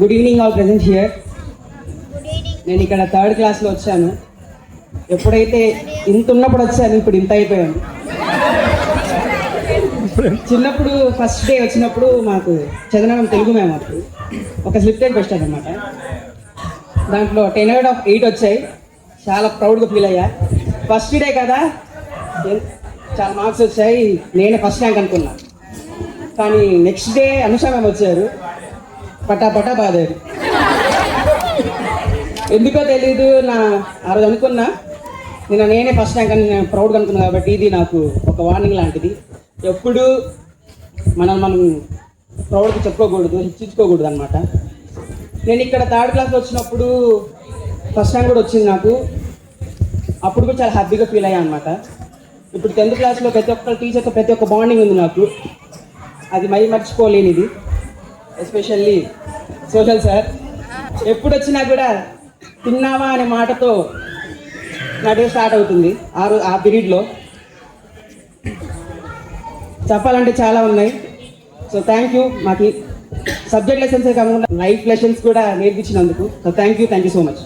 Good evening all present here. నేను ఇక్కడ 3rd క్లాస్లో వచ్చాను. ఎప్పుడైతే ఇంత ఉన్నప్పుడు వచ్చాను, ఇప్పుడు ఇంత అయిపోయాను. చిన్నప్పుడు ఫస్ట్ డే వచ్చినప్పుడు మాకు చందనం తెలుగు మేము అప్పుడు ఒక స్లిప్ టెస్ట్ పెట్టాను అనమాట. దాంట్లో 10/8 వచ్చాయి. చాలా ప్రౌడ్గా ఫీల్ అయ్యా. ఫస్ట్ డే కదా, చాలా మార్క్స్ వచ్చాయి. నేనే ఫస్ట్ ర్యాంక్ అనుకున్నా. కానీ నెక్స్ట్ డే అనుష మ్యామ్ వచ్చారు, పటా బాదారు. ఎందుకో తెలీదు, ఆ రోజు అనుకున్నా నేనే ఫస్ట్ ర్యాంక్ అని నేను ప్రౌడ్గా అనుకున్నా. కాబట్టి ఇది నాకు ఒక వార్నింగ్ లాంటిది. ఎప్పుడు మనం ప్రౌడ్గా చెప్పుకోకూడదు, హెచ్చించుకోకూడదు అనమాట. నేను ఇక్కడ 3rd క్లాస్లో వచ్చినప్పుడు ఫస్ట్ ర్యాంక్ కూడా వచ్చింది నాకు. అప్పుడు కూడా చాలా హ్యాపీగా ఫీల్ అయ్యా అనమాట. ఇప్పుడు 10th క్లాస్లో ప్రతి ఒక్క టీచర్తో ప్రతి ఒక్క బాండింగ్ ఉంది నాకు. అది మర్చిపోలేనిది. ఎస్పెషల్లీ సోషల్ సార్ ఎప్పుడు వచ్చినా కూడా తిన్నావా అనే మాటతో నా డే స్టార్ట్ అవుతుంది. ఆ పీరియడ్లో చెప్పాలంటే చాలా ఉన్నాయి. So thank you. మాకు సబ్జెక్ట్ లెసన్సే కాకుండా లైఫ్ లెసన్స్ కూడా నేర్పించినందుకు. So thank you so much.